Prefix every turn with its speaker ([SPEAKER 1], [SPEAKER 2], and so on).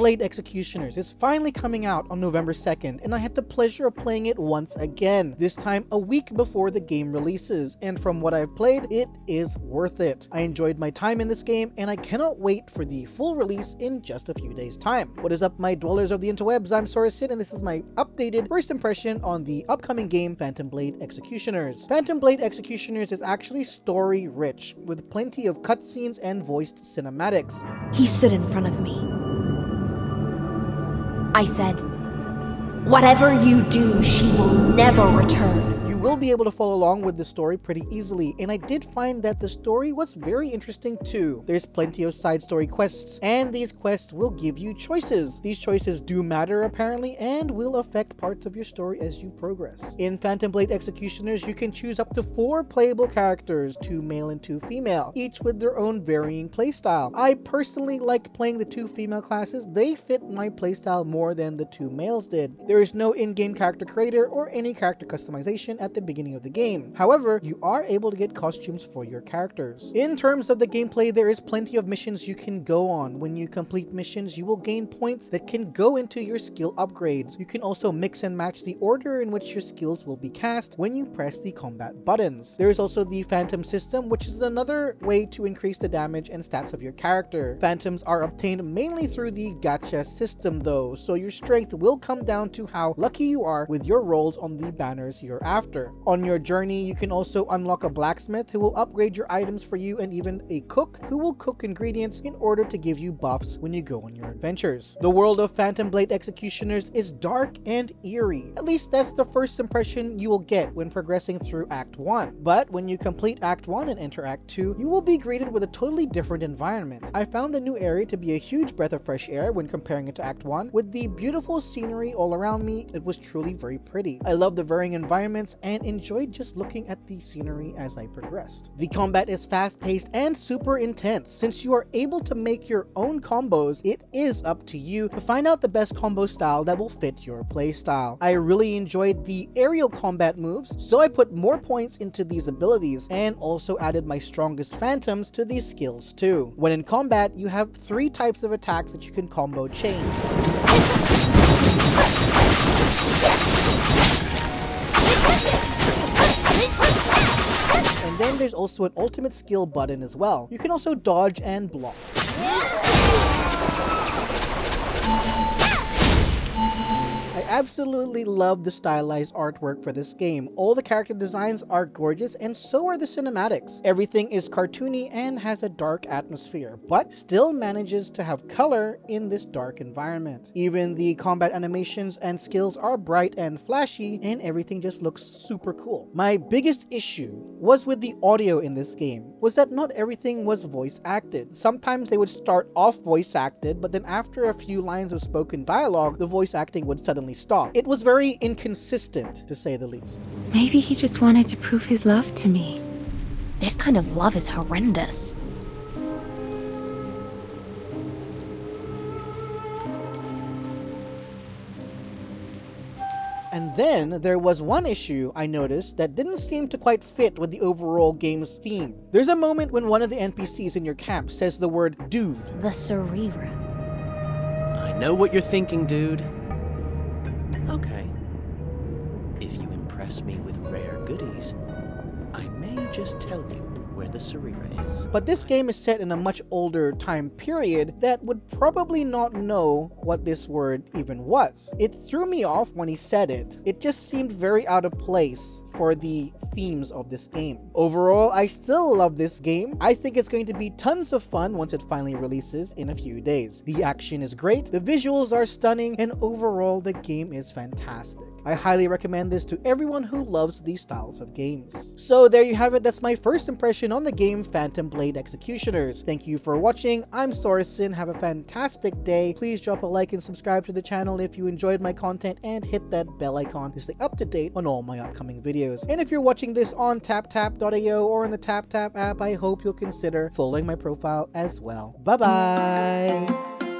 [SPEAKER 1] Blade Executioners is finally coming out on November 2nd, and I had the pleasure of playing it once again, this time a week before the game releases, and from what I've played, it is worth it. I enjoyed my time in this game, and I cannot wait for the full release in just a few days' time. What is up, my dwellers of the interwebs? I'm Sorasid, and this is my updated first impression on the upcoming game Phantom Blade Executioners. Phantom Blade Executioners is actually story-rich, with plenty of cutscenes and voiced cinematics.
[SPEAKER 2] He stood in front of me. I said, "Whatever you do, she will never return."
[SPEAKER 1] You will be able to follow along with the story pretty easily, and I did find that the story was very interesting too. There's plenty of side story quests, and these quests will give you choices. These choices do matter apparently, and will affect parts of your story as you progress. In Phantom Blade Executioners, you can choose up to 4 playable characters, 2 male and 2 female, each with their own varying playstyle. I personally like playing the 2 female classes. They fit my playstyle more than the 2 males did. There is no in-game character creator or any character customization at the beginning of the game. However, you are able to get costumes for your characters. In terms of the gameplay, there is plenty of missions you can go on. When you complete missions, you will gain points that can go into your skill upgrades. You can also mix and match the order in which your skills will be cast when you press the combat buttons. There is also the Phantom system, which is another way to increase the damage and stats of your character. Phantoms are obtained mainly through the gacha system though, so your strength will come down to how lucky you are with your rolls on the banners you're after. On your journey, you can also unlock a blacksmith who will upgrade your items for you, and even a cook who will cook ingredients in order to give you buffs when you go on your adventures. The world of Phantom Blade Executioners is dark and eerie. At least that's the first impression you will get when progressing through Act 1. But when you complete Act 1 and enter Act 2, you will be greeted with a totally different environment. I found the new area to be a huge breath of fresh air when comparing it to Act 1. With the beautiful scenery all around me, it was truly very pretty. I love the varying environments and enjoyed just looking at the scenery as I progressed. The combat is fast-paced and super intense. Since you are able to make your own combos, it is up to you to find out the best combo style that will fit your playstyle. I really enjoyed the aerial combat moves, so I put more points into these abilities and also added my strongest phantoms to these skills too. When in combat, you have 3 types of attacks that you can combo chain. And then there's also an ultimate skill button as well. You can also dodge and block. I absolutely love the stylized artwork for this game. All the character designs are gorgeous, and so are the cinematics. Everything is cartoony and has a dark atmosphere, but still manages to have color in this dark environment. Even the combat animations and skills are bright and flashy, and everything just looks super cool. My biggest issue was with the audio in this game, was that not everything was voice acted. Sometimes they would start off voice acted, but then after a few lines of spoken dialogue, the voice acting would suddenly stop. It was very inconsistent, to say the least.
[SPEAKER 2] Maybe he just wanted to prove his love to me. This kind of love is horrendous.
[SPEAKER 1] And then there was one issue I noticed that didn't seem to quite fit with the overall game's theme. There's a moment when one of the NPCs in your camp says the word dude.
[SPEAKER 2] The Cerebra.
[SPEAKER 3] I know what you're thinking, dude. Okay. If you impress me with rare goodies, I may just tell you where the Cerebra is.
[SPEAKER 1] But this game is set in a much older time period that would probably not know what this word even was. It threw me off when he said it. It just seemed very out of place for the themes of this game. Overall, I still love this game. I think it's going to be tons of fun once it finally releases in a few days. The action is great, the visuals are stunning, and overall the game is fantastic. I highly recommend this to everyone who loves these styles of games. So there you have it, that's my first impression on the game Phantom Blade Executioners. Thank you for watching, I'm Sorasin, have a fantastic day. Please drop a like and subscribe to the channel if you enjoyed my content, and hit that bell icon to stay up to date on all my upcoming videos. And if you're watching this on taptap.io or in the TapTap app, I hope you'll consider following my profile as well. Bye bye!